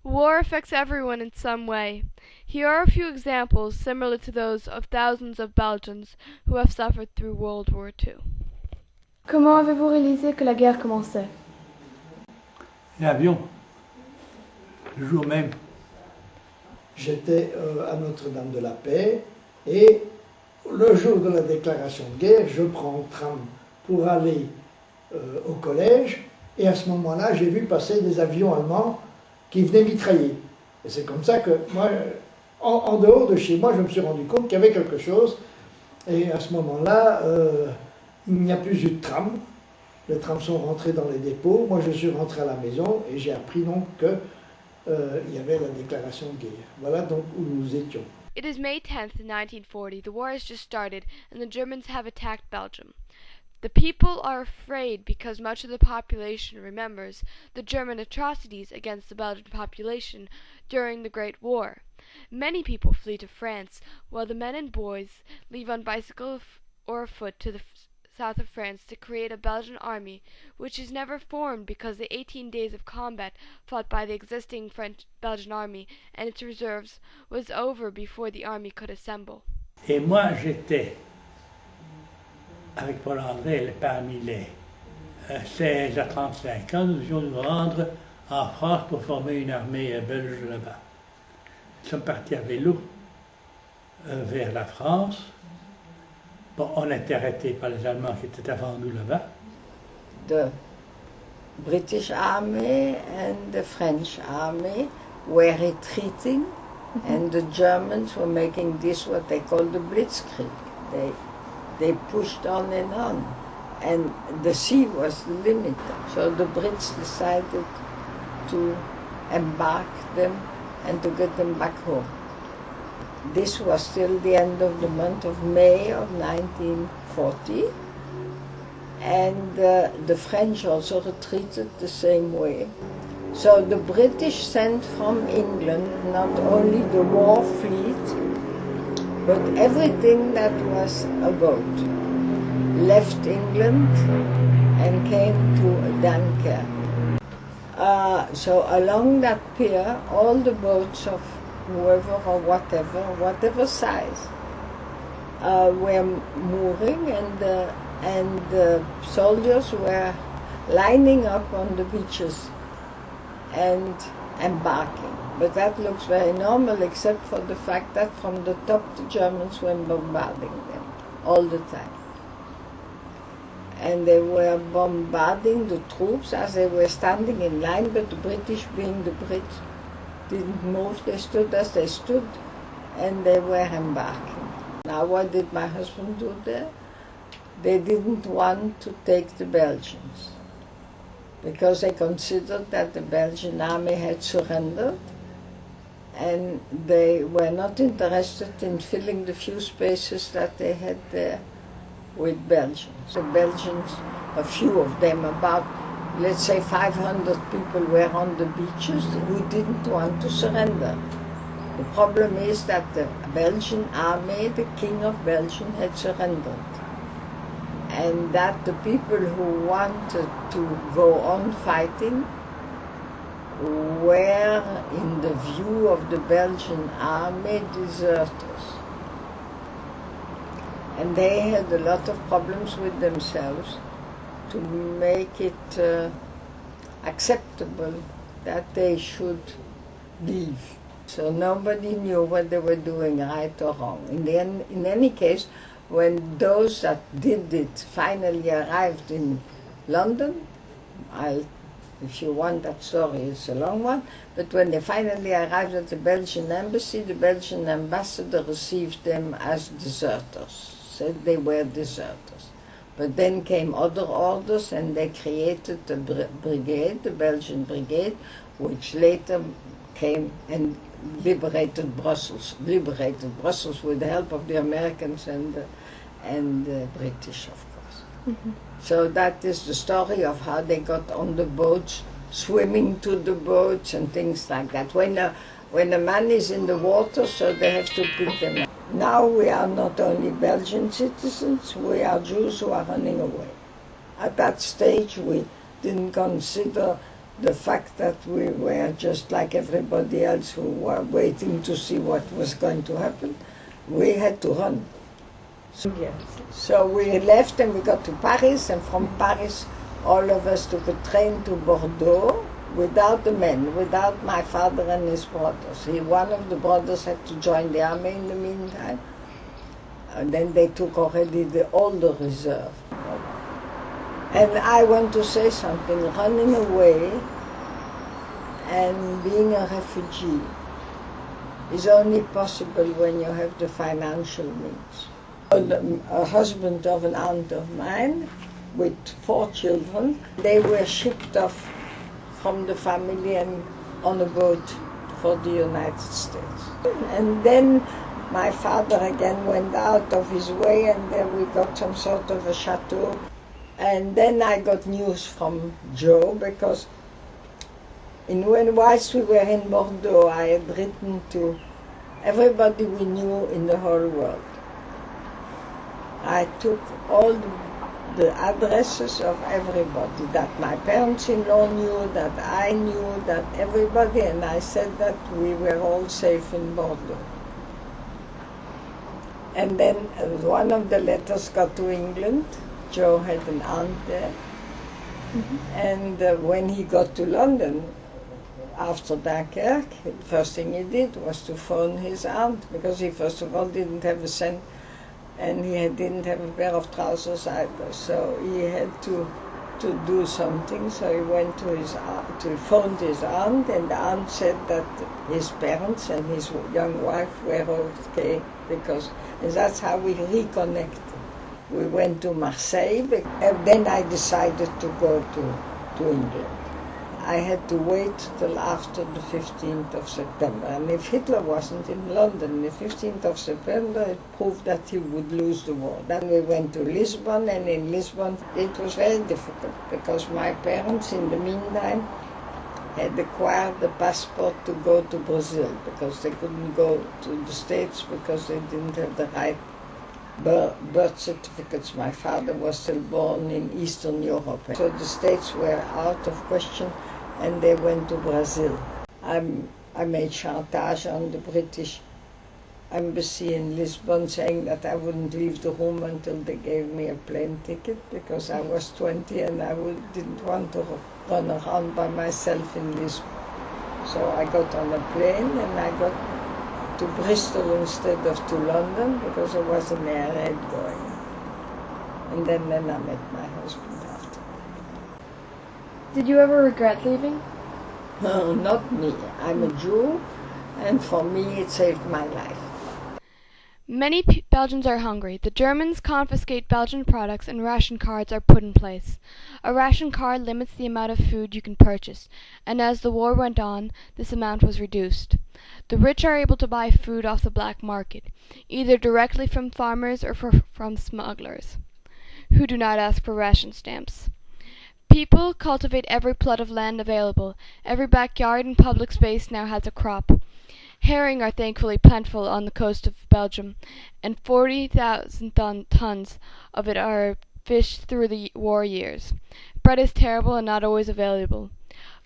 War affects everyone in some way. Here are a few examples similar to those of thousands of Belgians who have suffered through World War II. Comment avez-vous réalisé que la guerre commençait? L'avion, le jour même. J'étais à Notre-Dame de la Paix et le jour de la déclaration de guerre, je prends le tram pour aller au collège et à ce moment-là, j'ai vu passer des avions allemands qui venaient mitrailler. Et c'est comme ça que moi, en dehors de chez moi, je me suis rendu compte qu'il y avait quelque chose. Et à ce moment-là, il n'y a plus eu de tram. Les trams sont rentrés dans les dépôts. Moi, je suis rentré à la maison et j'ai appris donc que il y avait la déclaration de guerre. Voilà donc où nous étions. It is May 10th, 1940. The war has just started and the Germans have attacked Belgium. The people are afraid because much of the population remembers the German atrocities against the Belgian population during the Great War. Many people flee to France, while the men and boys leave on bicycle or afoot to the south of France to create a Belgian army, which is never formed because the 18 days of combat fought by the existing Belgian army and its reserves was over before the army could assemble. Et moi, j'étais avec Paul André parmi les 16 à 35 ans. Nous devions nous rendre en France pour former une armée belge là-bas. Nous sommes partis à vélo vers la France. Bon, on a été arrêtés par les Allemands qui étaient avant nous là-bas. The British Army and the French Army were retreating, and the Germans were making this what they call the Blitzkrieg. They pushed on, and the sea was the limit. So the Brits decided to embark them and to get them back home. This was till the end of the month of May of 1940, and the French also retreated the same way. So the British sent from England not only the war fleet, but everything that was a boat, left England and came to Dunkirk. So along that pier, all the boats of whoever or whatever size, were mooring, and the soldiers were lining up on the beaches and embarking. But that looks very normal, except for the fact that from the top the Germans were bombarding them all the time. And they were bombarding the troops as they were standing in line, but the British, being the Brits, didn't move. They stood as they stood, and they were embarking. Now, what did my husband do there? They didn't want to take the Belgians because they considered that the Belgian army had surrendered, and they were not interested in filling the few spaces that they had there with Belgians. The Belgians, a few of them, about, let's say 500 people, were on the beaches who didn't want to surrender. The problem is that the Belgian army, the King of Belgium, had surrendered, and that the people who wanted to go on fighting were, in the view of the Belgian army, deserters. And they had a lot of problems with themselves to make it acceptable that they should leave. So nobody knew what they were doing, right or wrong. In any case, when those that did it finally arrived in London, if you want that story, it's a long one, but when they finally arrived at the Belgian embassy, the Belgian ambassador received them as deserters, said they were deserters. But then came other orders, and they created the brigade, the Belgian brigade, which later came and liberated Brussels with the help of the Americans and the British, of course. Mm-hmm. So that is the story of how they got on the boats, swimming to the boats and things like that. When a man is in the water, so they have to pick them up. Now we are not only Belgian citizens, we are Jews who are running away. At that stage we didn't consider the fact that we were just like everybody else who were waiting to see what was going to happen, we had to run. So we left and we got to Paris, and from Paris all of us took a train to Bordeaux without the men, without my father and his brothers. One of the brothers had to join the army in the meantime, and then they took already the older reserve. And I want to say something, running away and being a refugee is only possible when you have the financial means. A husband of an aunt of mine with 4 children, they were shipped off from the family and on a boat for the United States. And then my father again went out of his way, and then we got some sort of a chateau. And then I got news from Joe, because whilst we were in Bordeaux, I had written to everybody we knew in the whole world. I took all the addresses of everybody that my parents-in-law knew, that I knew, that everybody, and I said that we were all safe in Bordeaux. And then one of the letters got to England. Joe had an aunt there. And when he got to London, after Dunkirk, the first thing he did was to phone his aunt, because he first of all didn't have a cent, and he didn't have a pair of trousers either. So he had to do something. So he went to his aunt, he phoned his aunt, and the aunt said that his parents and his young wife were okay, and that's how we reconnected. We went to Marseille, and then I decided to go to England. I had to wait till after the 15th of September. And if Hitler wasn't in London the 15th of September, it proved that he would lose the war. Then we went to Lisbon, and in Lisbon it was very difficult, because my parents in the meantime had acquired the passport to go to Brazil, because they couldn't go to the States because they didn't have the right birth certificates. My father was still born in Eastern Europe. So the States were out of question, and they went to Brazil. I made chantage on the British embassy in Lisbon, saying that I wouldn't leave the room until they gave me a plane ticket, because I was 20 and I didn't want to run around by myself in Lisbon. So I got on a plane, and I got to Bristol instead of to London, because there was an airhead going. And then I met my husband after. Did you ever regret leaving? No, not me. I'm a Jew, and for me it saved my life. Many Belgians are hungry. The Germans confiscate Belgian products, and ration cards are put in place. A ration card limits the amount of food you can purchase, and as the war went on, this amount was reduced. The rich are able to buy food off the black market, either directly from farmers or from smugglers, who do not ask for ration stamps. People cultivate every plot of land available. Every backyard and public space now has a crop. Herring are thankfully plentiful on the coast of Belgium, and 40,000 tons of it are fished through the war years. Bread is terrible and not always available.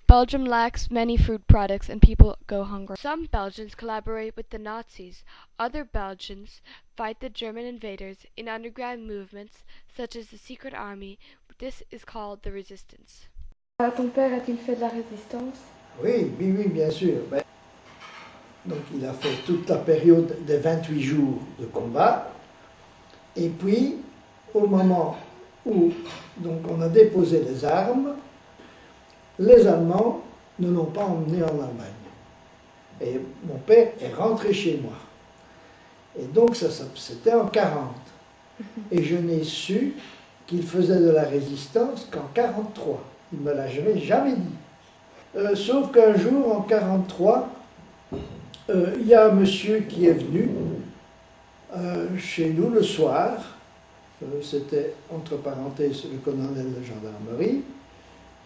Belgium lacks many food products, and people go hungry. Some Belgians collaborate with the Nazis. Other Belgians fight the German invaders in underground movements, such as the Secret Army. This is called the resistance. Ton père a-t-il fait de la résistance? Oui, bien sûr. Donc il a fait toute la période des 28 jours de combat. Et puis, au moment où donc, on a déposé les armes, les Allemands ne l'ont pas emmené en Allemagne. Et mon père est rentré chez moi. Et donc c'était en 40. Et je n'ai su qu'il faisait de la résistance qu'en 43. Il ne me l'a jamais dit. Sauf qu'un jour, en 43, il y a un monsieur qui est venu chez nous le soir. C'était, entre parenthèses, le colonel de gendarmerie,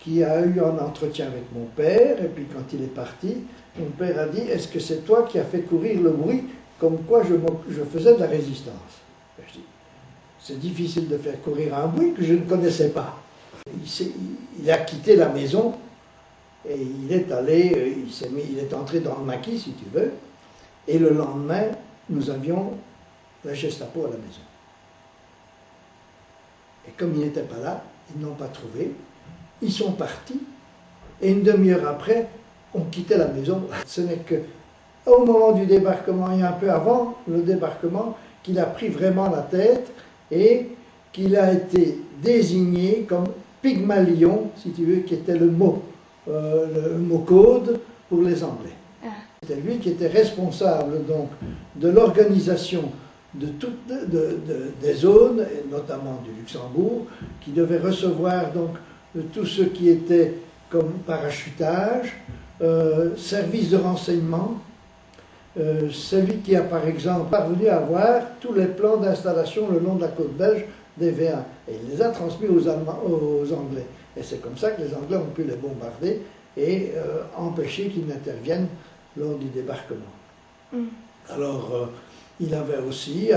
qui a eu un entretien avec mon père, et puis quand il est parti, mon père a dit « Est-ce que c'est toi qui as fait courir le bruit comme quoi je faisais de la résistance ?» Je dis « C'est difficile de faire courir un bruit que je ne connaissais pas. » Il a quitté la maison Et il est allé, il est entré dans le maquis, si tu veux, et le lendemain, nous avions la Gestapo à la maison. Et comme il n'était pas là, ils n'ont pas trouvé, ils sont partis, et une demi-heure après, on quittait la maison. Ce n'est que au moment du débarquement, et un peu avant le débarquement, qu'il a pris vraiment la tête, et qu'il a été désigné comme Pygmalion, si tu veux, qui était le mot code pour les Anglais. C'était lui qui était responsable donc de l'organisation de des zones, et notamment du Luxembourg, qui devait recevoir donc tout ce qui était comme parachutage, service de renseignement. Celui qui a par exemple parvenu à avoir tous les plans d'installation le long de la côte belge des V1 et il les a transmis aux Anglais. Et c'est comme ça que les Anglais ont pu les bombarder et empêcher qu'ils n'interviennent lors du débarquement. Alors, il avait aussi,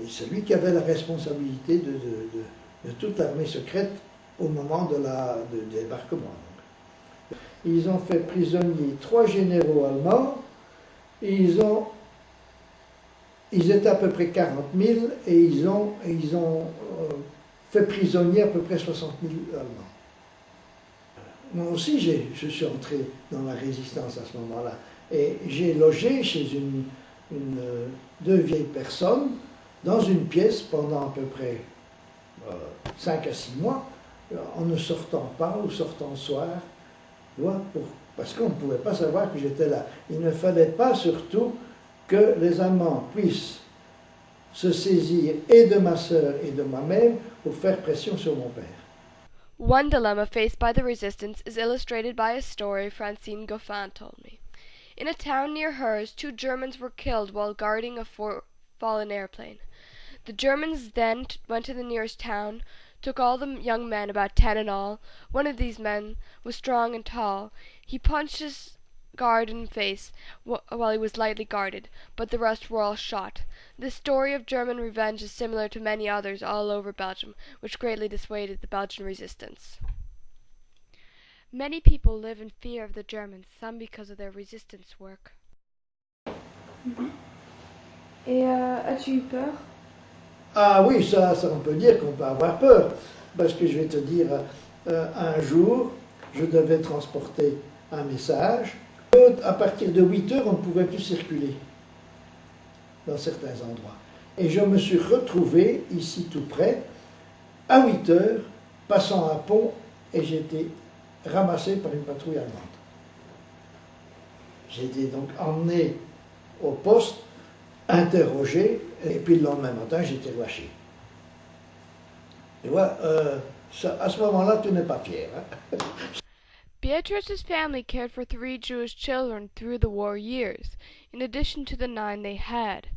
c'est lui qui avait la responsabilité de toute l'armée secrète au moment du débarquement. Ils ont fait prisonnier 3 généraux allemands, ils étaient à peu près 40 000 et ils ont fait prisonnier à peu près 60 000 Allemands. Moi aussi, je suis entré dans la résistance à ce moment-là. Et j'ai logé chez deux vieilles personnes dans une pièce pendant à peu près 5 à 6 mois, en ne sortant pas ou sortant le soir, parce qu'on ne pouvait pas savoir que j'étais là. Il ne fallait pas surtout que les Allemands puissent se saisir et de ma sœur et de moi-même pour faire pression sur mon père. One dilemma faced by the resistance is illustrated by a story Francine Goffin told me. In a town near hers, 2 Germans were killed while guarding a fallen airplane. The Germans then went to the nearest town, took all the young men, about 10 in all. One of these men was strong and tall. He punched his guard in the face while he was lightly guarded, but the rest were all shot. This story of German revenge is similar to many others all over Belgium, which greatly dissuaded the Belgian resistance. Many people live in fear of the Germans, some because of their resistance work. Et as-tu eu peur? Ah oui, ça on peut dire qu'on peut avoir peur, parce que je vais te dire, un jour, je devais transporter un message. À partir de 8 heures, on ne pouvait plus circuler dans certains endroits. Et je me suis retrouvé ici tout près, à 8 heures, passant un pont, et j'ai été ramassé par une patrouille allemande. J'ai été donc emmené au poste, interrogé, et puis le lendemain matin, j'ai été relâché. Tu vois, à ce moment-là, tu n'es pas fier. Hein? Beatrice's family cared for 3 Jewish children through the war years, in addition to the 9 they had.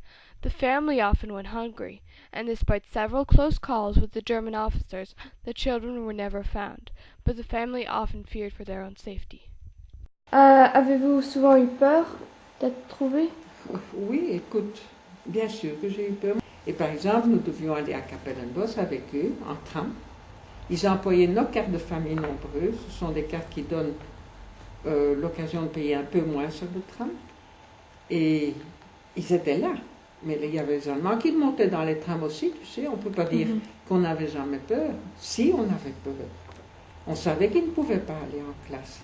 The family often went hungry, and despite several close calls with the German officers, the children were never found, but the family often feared for their own safety. Avez-vous souvent eu peur d'être trouvé? Oui, écoute, bien sûr que j'ai eu peur. Et par exemple, nous devions aller à Kapellenbos avec eux, en tram. Ils employaient nos cartes de famille nombreuses. Ce sont des cartes qui donnent l'occasion de payer un peu moins sur le tram. Et ils étaient là. Mais il y avait les Allemands qui montaient dans les trams aussi, tu sais. On ne peut pas dire qu'on n'avait jamais peur. Si, on avait peur. On savait qu'ils ne pouvaient pas aller en classe.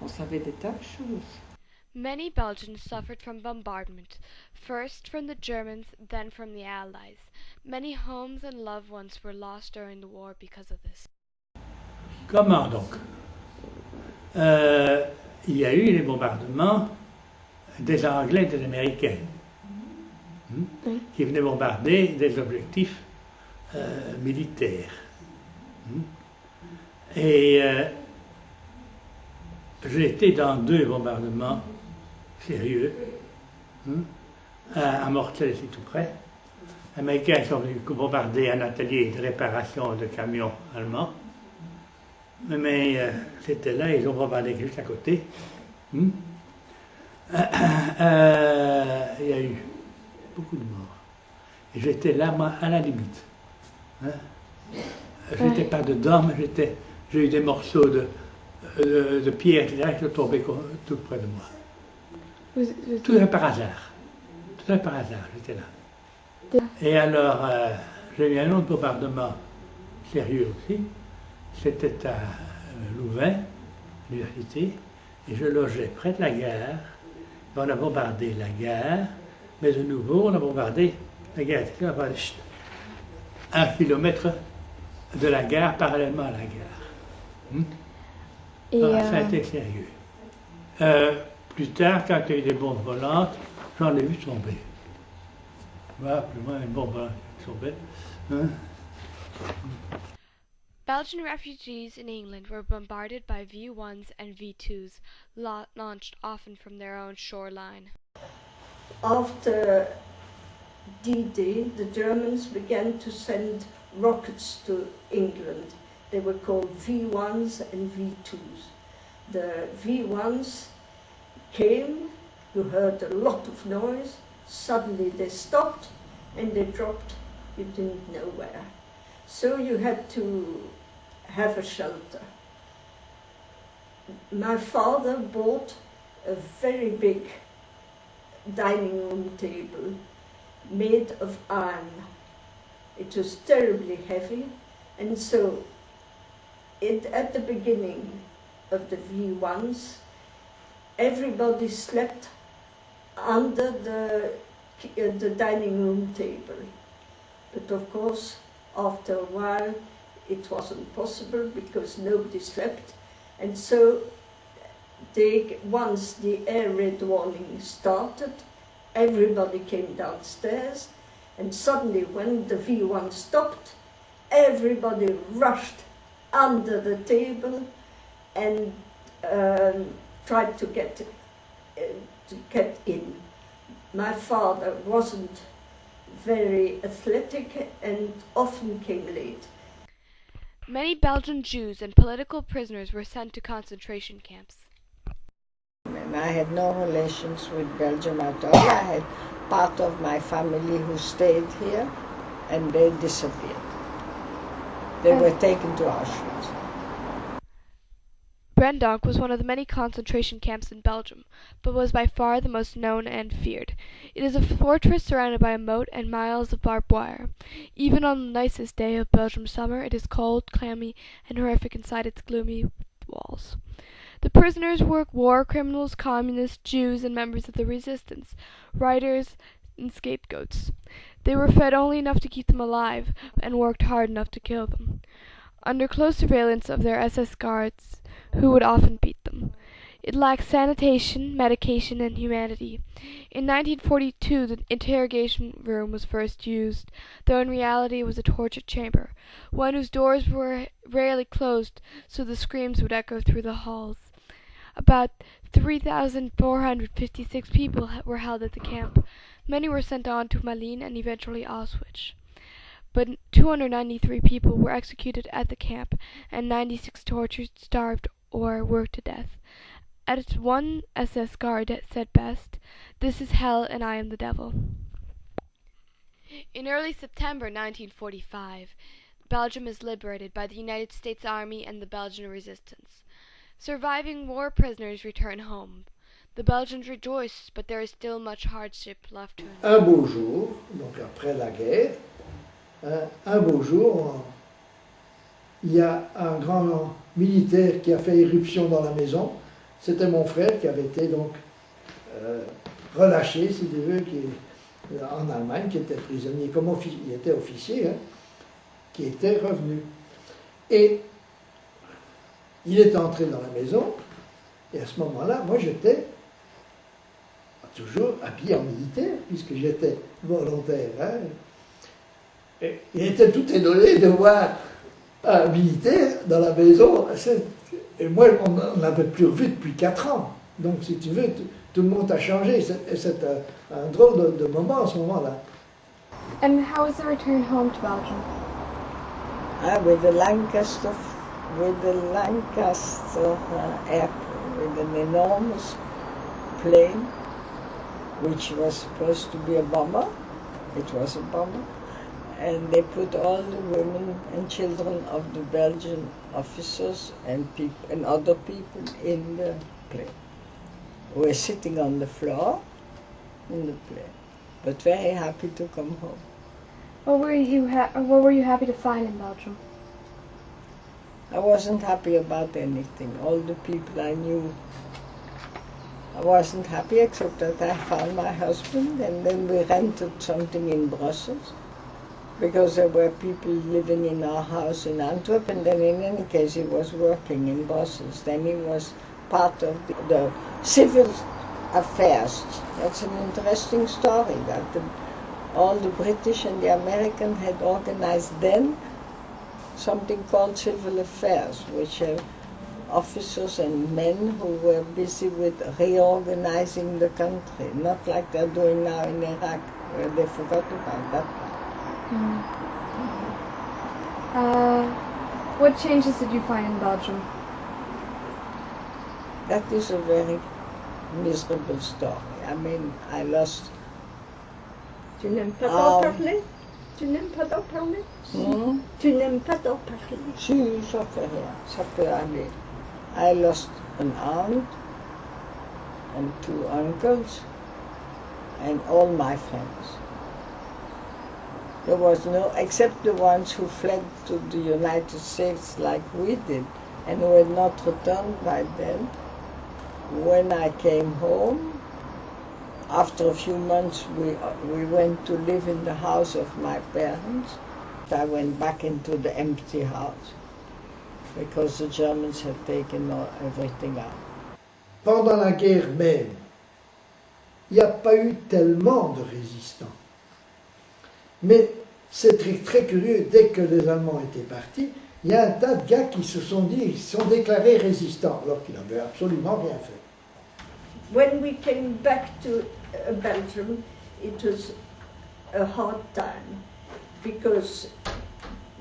On savait des tas de choses. Many Belgians suffered from bombardment, first from the Germans, then from the Allies. Many homes and loved ones were lost during the war because of this. Comment donc? Il y a eu les bombardements des Anglais et des Américains qui venaient bombarder des objectifs militaires. Et j'ai été dans 2 bombardements sérieux, à Mortel, ici tout près. Les Américains sont venus bombarder un atelier de réparation de camions allemands. Mais c'était là, ils ont bombardé juste à côté. Il y a eu beaucoup de morts. Et j'étais là, moi, à la limite. J'étais pas dedans, mais j'ai eu des morceaux de pierre qui tombait tout près de moi. Tout est par hasard. Tout est par hasard, j'étais là. Et alors, j'ai eu un autre bombardement sérieux aussi. C'était à Louvain, l'université, et je logeais près de la gare. On a bombardé la gare, mais de nouveau, on a bombardé la gare. On a bombardé 1 kilomètre de la gare, parallèlement à la gare. Ça a été sérieux. Plus tard, quand il y a eu des bombes volantes, j'en ai vu tomber. Voilà, plus loin, une bombe volante qui tombait. Belgian refugees in England were bombarded by V1s and V2s, launched often from their own shoreline. After D-Day, the Germans began to send rockets to England. They were called V1s and V2s. The V1s came, you heard a lot of noise, suddenly they stopped and they dropped, you didn't know where. So you had to have a shelter. My father bought a very big dining room table made of iron. It was terribly heavy, and so at the beginning of the V1s, everybody slept under the dining room table. But of course, after a while, it wasn't possible because nobody slept. And so once the air raid warning started, everybody came downstairs, and suddenly when the V1 stopped, everybody rushed under the table and tried to get in. My father wasn't very athletic and often came late. Many Belgian Jews and political prisoners were sent to concentration camps. I had no relations with Belgium at all. I had part of my family who stayed here, and they disappeared. They were taken to Auschwitz. Brendonk was one of the many concentration camps in Belgium, but was by far the most known and feared. It is a fortress surrounded by a moat and miles of barbed wire. Even on the nicest day of Belgium summer, it is cold, clammy, and horrific inside its gloomy walls. The prisoners were war criminals, communists, Jews, and members of the resistance, writers, and scapegoats. They were fed only enough to keep them alive, and worked hard enough to kill them, under close surveillance of their SS guards, who would often beat them. It lacked sanitation, medication, and humanity. In 1942, the interrogation room was first used, though in reality it was a torture chamber, one whose doors were rarely closed, so the screams would echo through the halls. About 3,456 people were held at the camp. Many were sent on to Malines and eventually Auschwitz. But 293 people were executed at the camp, and 96 tortured, starved, or worked to death. As one SS guard said best, "This is hell and I am the devil." In early September 1945, Belgium is liberated by the United States Army and the Belgian resistance. Surviving war prisoners return home. The Belgians rejoice, but there is still much hardship left to endure. Un beau jour, donc après la guerre, un beau jour, il y a un grand militaire qui a fait irruption dans la maison. C'était mon frère qui avait été donc relâché, si tu veux, en Allemagne, qui était prisonnier, il était officier, qui était revenu. Et il est entré dans la maison, et à ce moment-là, moi j'étais toujours habillé en militaire, puisque j'étais volontaire. Et il était tout étonné de voir un militaire dans la maison. Et moi, on n'avait plus revu depuis 4 ans. Donc, si tu veux, tout le monde a changé. C'est un drôle de moment à ce moment-là. And how was the return home to Belgium? With the Lancaster airport, with an enormous plane, which was supposed to be a bomber. It was a bomber. and they put all the women and children of the Belgian officers and other people in the play. We were sitting on the floor in the play, but very happy to come home. What were you happy to find in Belgium? I wasn't happy about anything. All the people I knew, I wasn't happy except that I found my husband, and then we rented something in Brussels because there were people living in our house in Antwerp, and then in any case he was working in Brussels. Then he was part of the civil affairs. That's an interesting story that all the British and the Americans had organized then something called civil affairs, which are officers and men who were busy with reorganizing the country, not like they're doing now in Iraq, where they forgot about that. What changes did you find in Belgium? That is a very miserable story. I mean, I lost... Tu n'aimes pas d'en parler? Tu n'aimes pas d'en parler? Tu n'aimes pas d'en parler? Si, ça fait rien, ça peut aller. I lost an aunt and 2 uncles and all my friends. There was no, except the ones who fled to the United States like we did and who had not returned by then. When I came home, after a few months we went to live in the house of my parents. I went back into the empty house because the Germans had taken everything out. Pendant la guerre même, il n'y a pas eu tellement de résistants. Mais c'est très, très curieux, dès que les Allemands étaient partis, il y a un tas de gars qui se sont dit, ils se sont déclarés résistants, alors qu'ils n'avaient absolument rien fait. When we came back to Belgium, it was a hard time because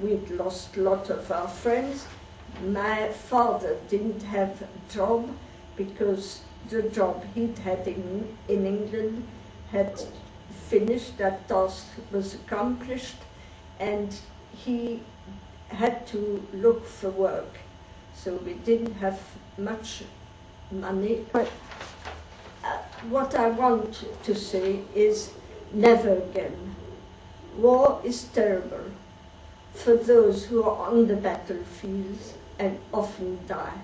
we'd lost a lot of our friends. My father didn't have a job because the job he'd had in England had finished, that task was accomplished, and he had to look for work. So we didn't have much money. But what I want to say is never again. War is terrible for those who are on the battlefields and often die.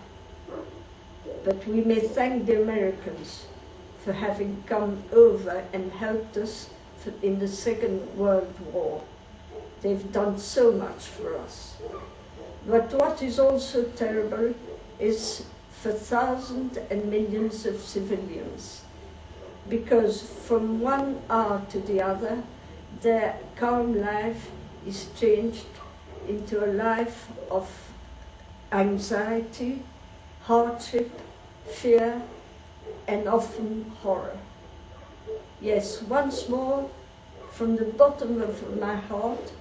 But we may thank the Americans for having come over and helped us in the Second World War. They've done so much for us. But what is also terrible is for thousands and millions of civilians, because from one hour to the other, their calm life is changed into a life of anxiety, hardship, fear, and often horror. Yes, once more, from the bottom of my heart,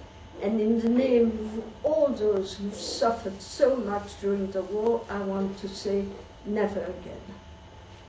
and in the name of all those who've suffered so much during the war, I want to say never again.